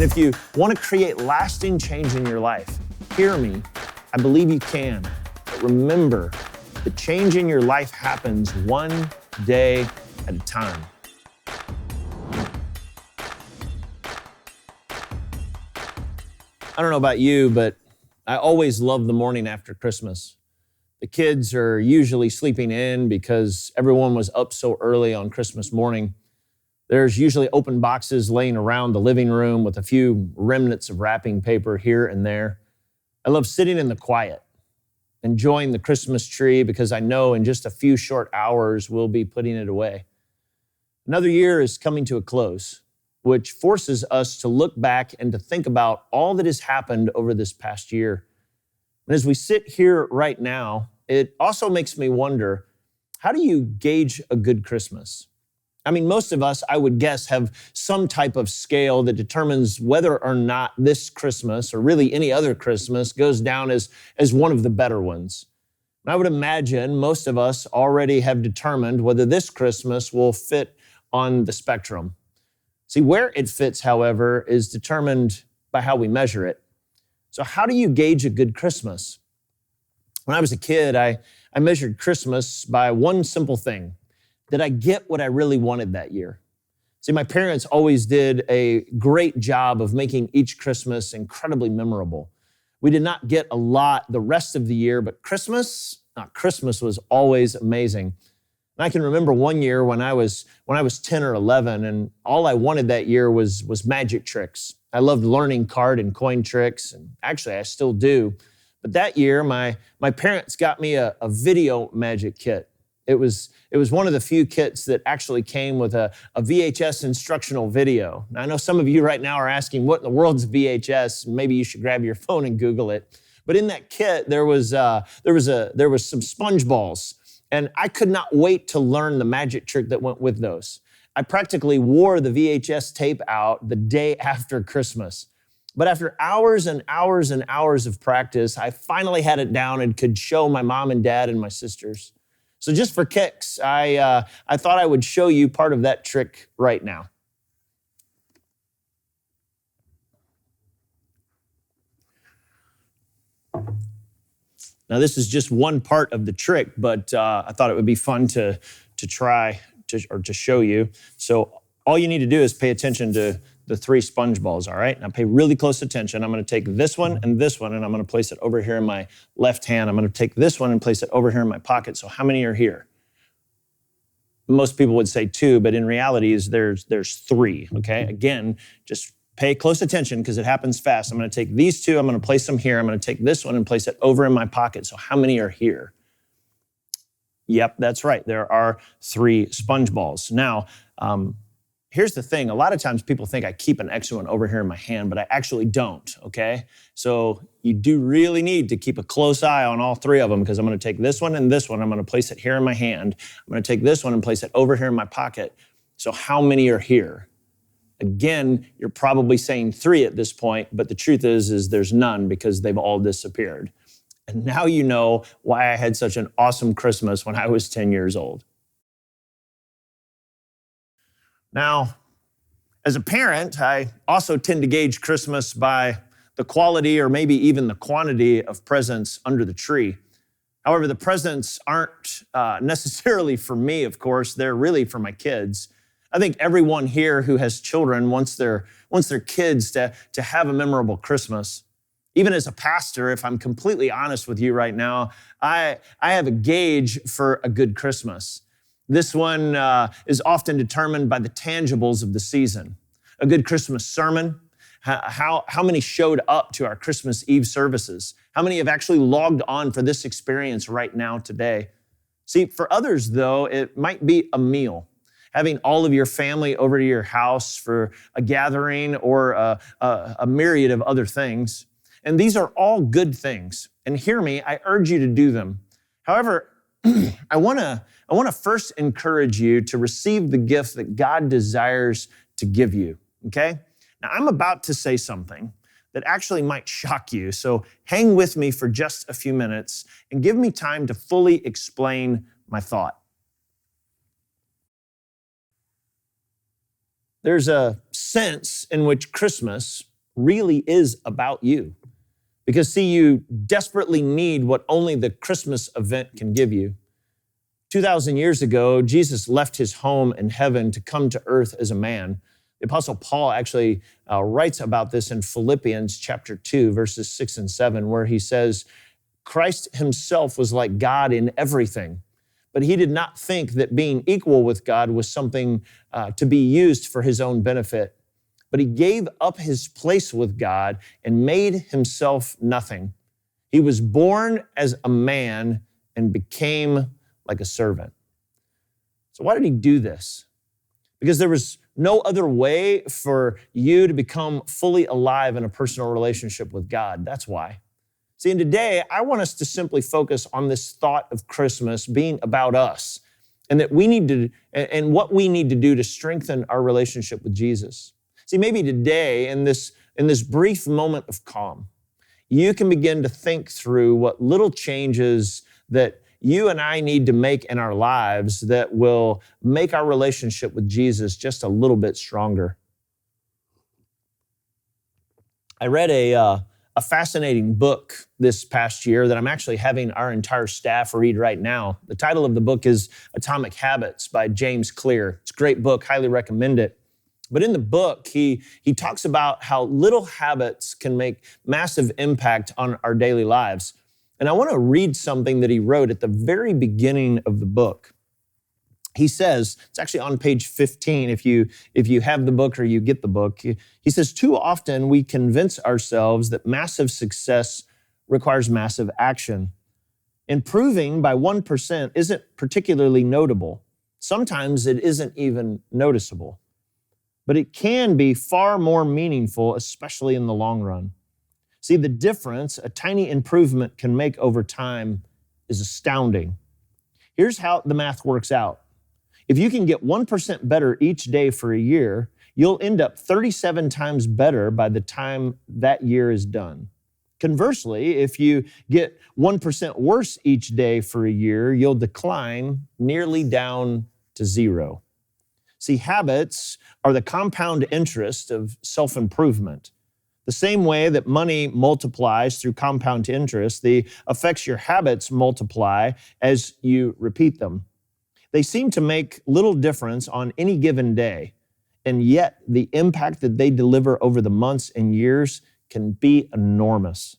And if you want to create lasting change in your life, hear me, I believe you can. But remember, the change in your life happens one day at a time. I don't know about you, but I always love the morning after Christmas. The kids are usually sleeping in because everyone was up so early on Christmas morning. There's usually open boxes laying around the living room with a few remnants of wrapping paper here and there. I love sitting in the quiet, enjoying the Christmas tree because I know in just a few short hours we'll be putting it away. Another year is coming to a close, which forces us to look back and to think about all that has happened over this past year. And as we sit here right now, it also makes me wonder, how do you gauge a good Christmas? I mean, most of us, I would guess, have some type of scale that determines whether or not this Christmas, or really any other Christmas, goes down as one of the better ones. And I would imagine most of us already have determined whether this Christmas will fit on the spectrum. See, where it fits, however, is determined by how we measure it. So how do you gauge a good Christmas? When I was a kid, I measured Christmas by one simple thing. Did I get what I really wanted that year? See, my parents always did a great job of making each Christmas incredibly memorable. We did not get a lot the rest of the year, but Christmas was always amazing. And I can remember one year when I was 10 or 11, and all I wanted that year was magic tricks. I loved learning card and coin tricks, and actually I still do. But that year, my parents got me a video magic kit. It was one of the few kits that actually came with a VHS instructional video. Now, I know some of you right now are asking, what in the world's VHS? Maybe you should grab your phone and Google it. But in that kit, there was some sponge balls, and I could not wait to learn the magic trick that went with those. I practically wore the VHS tape out the day after Christmas. But after hours and hours and hours of practice, I finally had it down and could show my mom and dad and my sisters. So just for kicks, I thought I would show you part of that trick right now. Now, this is just one part of the trick, but I thought it would be fun to try to show you. So all you need to do is pay attention to the three sponge balls, all right? Now pay really close attention. I'm gonna take this one, and I'm gonna place it over here in my left hand. I'm gonna take this one and place it over here in my pocket. So how many are here? Most people would say 2, but in reality there's 3, okay? Again, just pay close attention because it happens fast. I'm gonna take these 2, I'm gonna place them here. I'm gonna take this one and place it over in my pocket. So how many are here? Yep, that's right. There are 3 sponge balls. Now, here's the thing. A lot of times people think I keep an extra one over here in my hand, but I actually don't, okay? So you do really need to keep a close eye on all 3 of them because I'm gonna take this one and this one. I'm gonna place it here in my hand. I'm gonna take this one and place it over here in my pocket. So how many are here? Again, you're probably saying 3 at this point, but the truth is there's none because they've all disappeared. And now you know why I had such an awesome Christmas when I was 10 years old. Now, as a parent, I also tend to gauge Christmas by the quality or maybe even the quantity of presents under the tree. However, the presents aren't necessarily for me, of course. They're really for my kids. I think everyone here who has children wants their kids to have a memorable Christmas. Even as a pastor, if I'm completely honest with you right now, I have a gauge for a good Christmas. This one is often determined by the tangibles of the season. A good Christmas sermon, how many showed up to our Christmas Eve services, how many have actually logged on for this experience right now today. See, for others though, it might be a meal, having all of your family over to your house for a gathering or a myriad of other things. And these are all good things. And hear me, I urge you to do them. However, I want to first encourage you to receive the gift that God desires to give you, okay? Now, I'm about to say something that actually might shock you, so hang with me for just a few minutes and give me time to fully explain my thought. There's a sense in which Christmas really is about you. Because see, you desperately need what only the Christmas event can give you. 2,000 years ago, Jesus left his home in heaven to come to earth as a man. The Apostle Paul actually writes about this in Philippians chapter 2, verses 6 and 7, where he says, Christ himself was like God in everything, but he did not think that being equal with God was something to be used for his own benefit. But he gave up his place with God and made himself nothing. He was born as a man and became like a servant. So why did he do this? Because there was no other way for you to become fully alive in a personal relationship with God. That's why. See, and today, I want us to simply focus on this thought of Christmas being about us and that we need to, and what we need to do to strengthen our relationship with Jesus. See, maybe today, in this brief moment of calm, you can begin to think through what little changes that you and I need to make in our lives that will make our relationship with Jesus just a little bit stronger. I read a fascinating book this past year that I'm actually having our entire staff read right now. The title of the book is Atomic Habits by James Clear. It's a great book, highly recommend it. But in the book, he talks about how little habits can make massive impact on our daily lives. And I want to read something that he wrote at the very beginning of the book. He says, it's actually on page 15 if you have the book or you get the book. He says, too often we convince ourselves that massive success requires massive action. Improving by 1% isn't particularly notable. Sometimes it isn't even noticeable. But it can be far more meaningful, especially in the long run. See, the difference a tiny improvement can make over time is astounding. Here's how the math works out. If you can get 1% better each day for a year, you'll end up 37 times better by the time that year is done. Conversely, if you get 1% worse each day for a year, you'll decline nearly down to zero. See, habits are the compound interest of self-improvement. The same way that money multiplies through compound interest, the effects your habits multiply as you repeat them. They seem to make little difference on any given day, and yet the impact that they deliver over the months and years can be enormous.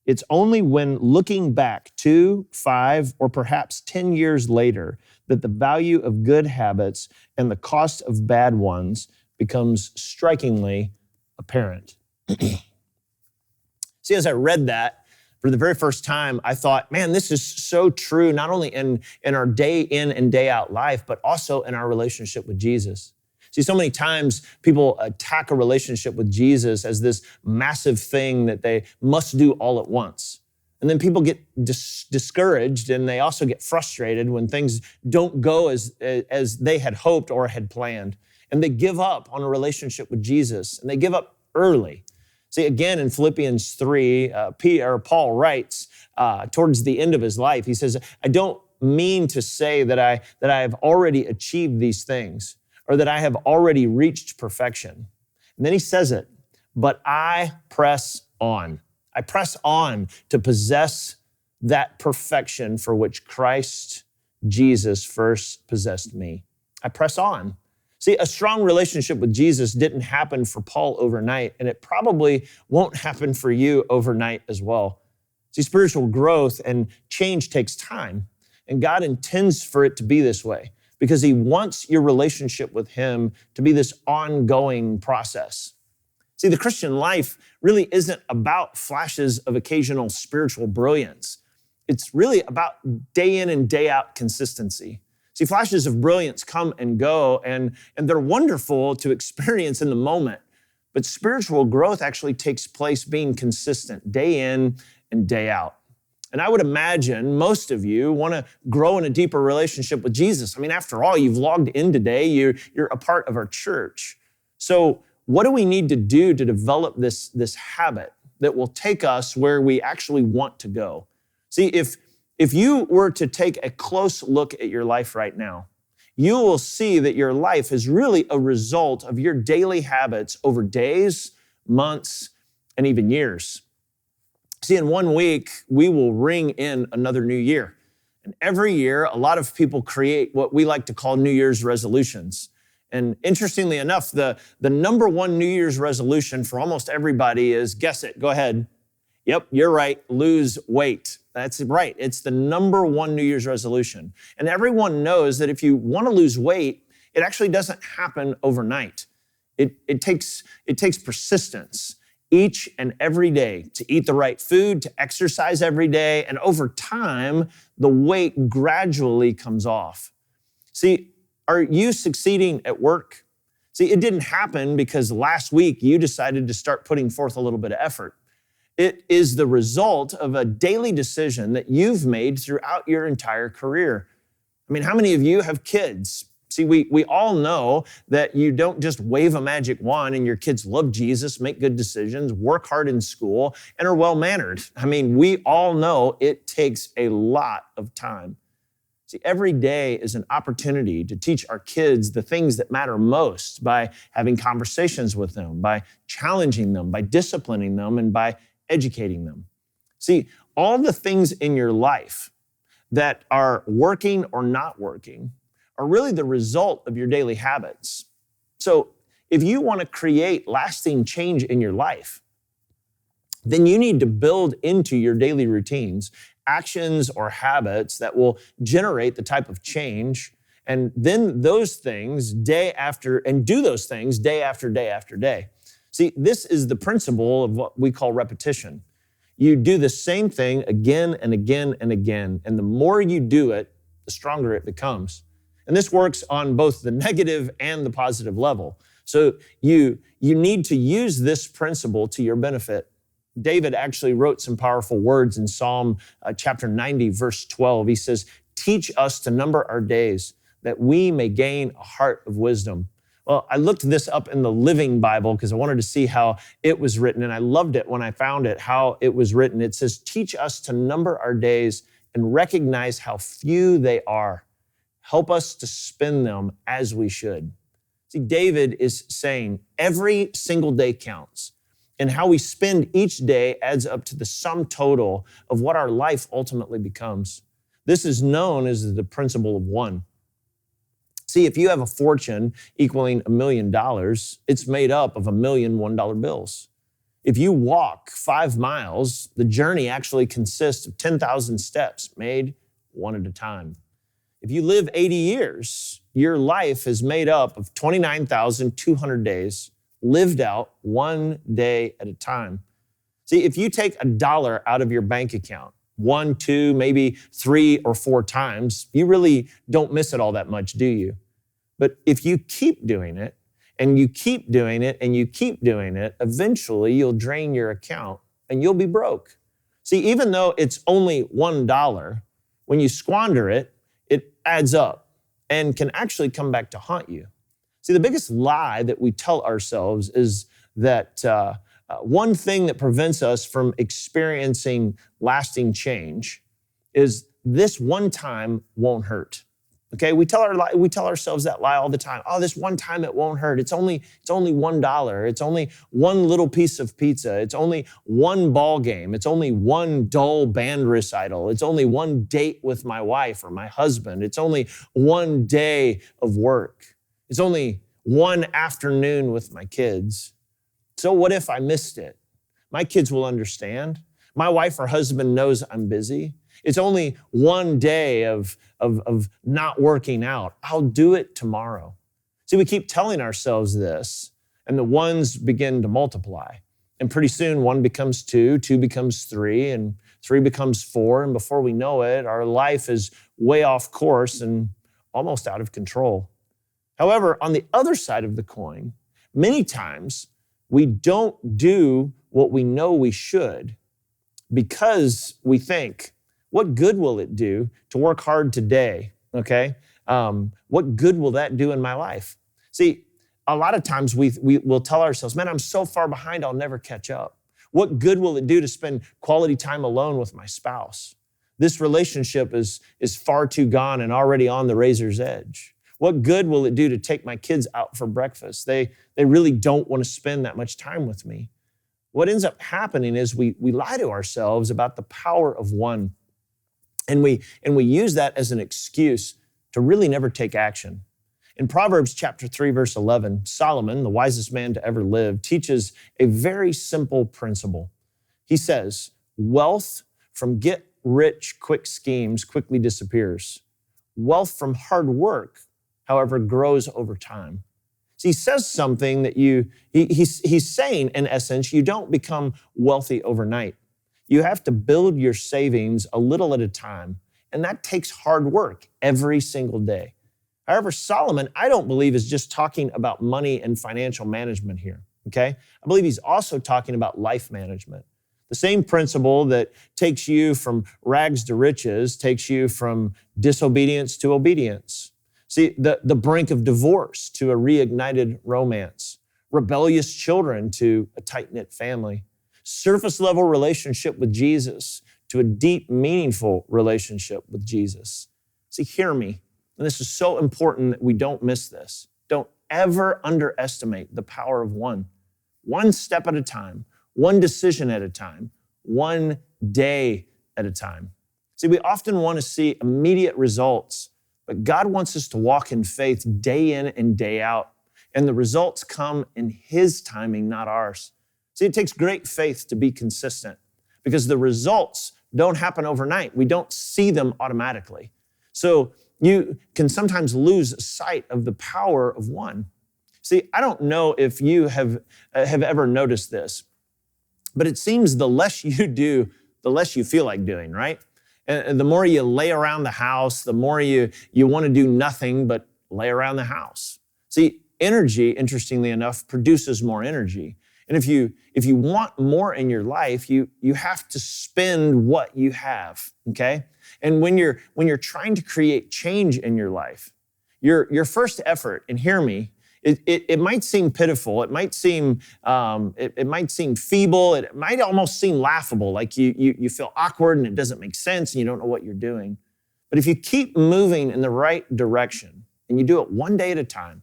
It's only when looking back 2, 5, or perhaps 10 years later that the value of good habits and the cost of bad ones becomes strikingly apparent. See, as I read that for the very first time, I thought, man, this is so true, not only in our day in and day out life, but also in our relationship with Jesus. See, so many times people attack a relationship with Jesus as this massive thing that they must do all at once. And then people get discouraged, and they also get frustrated when things don't go as they had hoped or had planned. And they give up on a relationship with Jesus, and they give up early. See, again, in Philippians 3, Paul writes towards the end of his life, he says, I don't mean to say that I have already achieved these things or that I have already reached perfection. And then he says it, but I press on. I press on to possess that perfection for which Christ Jesus first possessed me. I press on. See, a strong relationship with Jesus didn't happen for Paul overnight, and it probably won't happen for you overnight as well. See, spiritual growth and change takes time, and God intends for it to be this way because he wants your relationship with him to be this ongoing process. See, the Christian life really isn't about flashes of occasional spiritual brilliance. It's really about day in and day out consistency. See, flashes of brilliance come and go, and they're wonderful to experience in the moment. But spiritual growth actually takes place being consistent day in and day out. And I would imagine most of you want to grow in a deeper relationship with Jesus. I mean, after all, you've logged in today. You're a part of our church. So what do we need to do to develop this habit that will take us where we actually want to go? See, if you were to take a close look at your life right now, you will see that your life is really a result of your daily habits over days, months, and even years. See, in 1 week, we will ring in another new year. And every year, a lot of people create what we like to call New Year's resolutions. And interestingly enough, the number one New Year's resolution for almost everybody is, guess it, go ahead. Yep, you're right, lose weight. That's right, it's the number one New Year's resolution. And everyone knows that if you want to lose weight, it actually doesn't happen overnight. It takes persistence each and every day to eat the right food, to exercise every day, and over time, the weight gradually comes off. See, are you succeeding at work? See, it didn't happen because last week you decided to start putting forth a little bit of effort. It is the result of a daily decision that you've made throughout your entire career. I mean, how many of you have kids? See, we all know that you don't just wave a magic wand and your kids love Jesus, make good decisions, work hard in school, and are well-mannered. I mean, we all know it takes a lot of time. See, every day is an opportunity to teach our kids the things that matter most by having conversations with them, by challenging them, by disciplining them, and by educating them. See, all the things in your life that are working or not working are really the result of your daily habits. So if you want to create lasting change in your life, then you need to build into your daily routines actions or habits that will generate the type of change, and then those things day after day after day. See, this is the principle of what we call repetition. You do the same thing again and again and again, and the more you do it, the stronger it becomes. And this works on both the negative and the positive level. So you need to use this principle to your benefit. David actually wrote some powerful words in Psalm chapter 90, verse 12. He says, "Teach us to number our days, that we may gain a heart of wisdom." Well, I looked this up in the Living Bible because I wanted to see how it was written, and I loved it when I found it, how it was written. It says, "Teach us to number our days and recognize how few they are. Help us to spend them as we should." See, David is saying every single day counts, and how we spend each day adds up to the sum total of what our life ultimately becomes. This is known as the principle of one. See, if you have a fortune equaling $1 million, it's made up of 1,000,000 $1 bills. If you walk 5 miles, the journey actually consists of 10,000 steps made one at a time. If you live 80 years, your life is made up of 29,200 days lived out one day at a time. See, if you take $1 out of your bank account 1, 2, maybe 3 or 4 times, you really don't miss it all that much, do you? But if you keep doing it, and you keep doing it, and you keep doing it, eventually you'll drain your account and you'll be broke. See, even though it's only $1, when you squander it, it adds up and can actually come back to haunt you. See, the biggest lie that we tell ourselves is that one thing that prevents us from experiencing lasting change is this one time won't hurt. Okay, we tell ourselves that lie all the time. Oh, this one time it won't hurt. It's only $1. It's only one little piece of pizza. It's only one ball game. It's only one dull band recital. It's only one date with my wife or my husband. It's only one day of work. It's only one afternoon with my kids. So what if I missed it? My kids will understand. My wife or husband knows I'm busy. It's only one day of not working out. I'll do it tomorrow. See, we keep telling ourselves this, and the ones begin to multiply. And pretty soon, 1 becomes 2, 2 becomes 3, and 3 becomes 4. And before we know it, our life is way off course and almost out of control. However, on the other side of the coin, many times we don't do what we know we should because we think, what good will it do to work hard today, okay? What good will that do in my life? See, a lot of times we will tell ourselves, man, I'm so far behind, I'll never catch up. What good will it do to spend quality time alone with my spouse? This relationship is far too gone and already on the razor's edge. What good will it do to take my kids out for breakfast? They really don't want to spend that much time with me. what ends up happening is we lie to ourselves about the power of one. And we use that as an excuse to really never take action. In Proverbs chapter 3, verse 11, Solomon, the wisest man to ever live, teaches a very simple principle. He says, wealth from get-rich-quick schemes quickly disappears. Wealth from hard work, however, grows over time. So he says something that he's saying, in essence, you don't become wealthy overnight. You have to build your savings a little at a time, and that takes hard work every single day. However, Solomon, I don't believe, is just talking about money and financial management here, okay? I believe he's also talking about life management. The same principle that takes you from rags to riches takes you from disobedience to obedience. See, the brink of divorce to a reignited romance, rebellious children to a tight-knit family, surface-level relationship with Jesus to a deep, meaningful relationship with Jesus. See, hear me, and this is so important that we don't miss this. Don't ever underestimate the power of one. One step at a time, one decision at a time, one day at a time. See, we often want to see immediate results, but God wants us to walk in faith day in and day out, and the results come in His timing, not ours. See, it takes great faith to be consistent because the results don't happen overnight. We don't see them automatically. So you can sometimes lose sight of the power of one. See, I don't know if you have ever noticed this, but it seems the less you do, the less you feel like doing, right? And the more you lay around the house, the more you want to do nothing but lay around the house. See, energy, interestingly enough, produces more energy. And if you want more in your life, you have to spend what you have, okay? And when you're trying to create change in your life, your first effort, and hear me, it might seem pitiful, it might seem feeble, it might almost seem laughable, like you feel awkward and it doesn't make sense and you don't know what you're doing. But if you keep moving in the right direction and you do it one day at a time,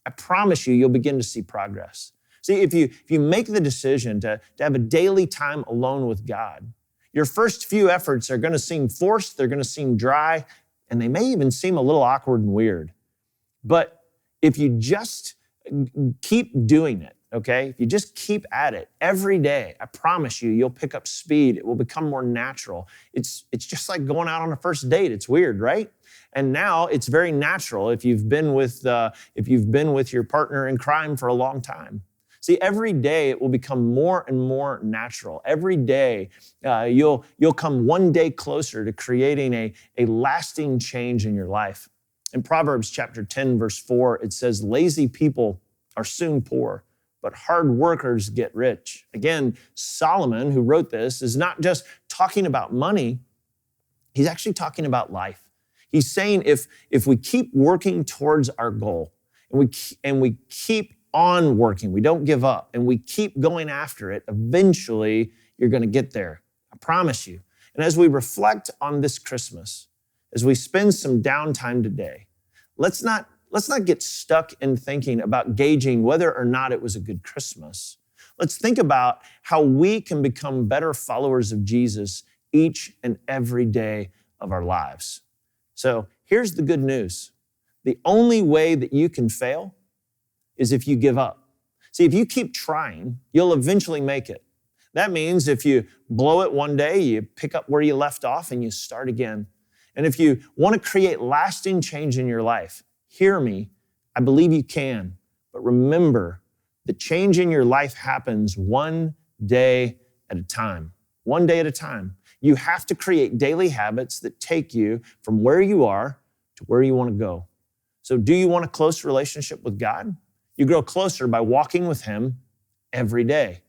I promise you'll begin to see progress. See, if you make the decision to have a daily time alone with God, your first few efforts are going to seem forced, they're going to seem dry, and they may even seem a little awkward and weird. But if you just keep doing it, okay? If you just keep at it every day, I promise you'll pick up speed. It will become more natural. It's just like going out on a first date. It's weird, right? And now it's very natural if you've been with your partner in crime for a long time. See, every day it will become more and more natural. Every day you'll come one day closer to creating a lasting change in your life. In Proverbs chapter 10, verse 4, it says, lazy people are soon poor, but hard workers get rich. Again, Solomon, who wrote this, is not just talking about money, he's actually talking about life. He's saying if we keep working towards our goal, and we keep on working, we don't give up, and we keep going after it, eventually you're going to get there. I promise you. And as we reflect on this Christmas, as we spend some downtime today, let's not get stuck in thinking about gauging whether or not it was a good Christmas. Let's think about how we can become better followers of Jesus each and every day of our lives. So here's the good news. The only way that you can fail is if you give up. See, if you keep trying, you'll eventually make it. That means if you blow it one day, you pick up where you left off and you start again. And if you want to create lasting change in your life, hear me, I believe you can. But remember, the change in your life happens one day at a time. One day at a time. You have to create daily habits that take you from where you are to where you want to go. So do you want a close relationship with God? You grow closer by walking with Him every day,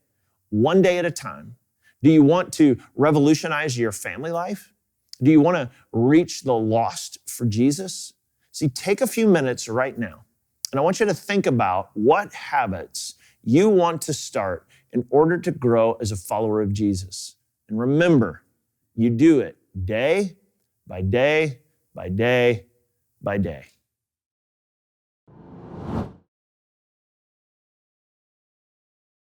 one day at a time. Do you want to revolutionize your family life? Do you want to reach the lost for Jesus? See, take a few minutes right now, and I want you to think about what habits you want to start in order to grow as a follower of Jesus. And remember, you do it day by day by day by day.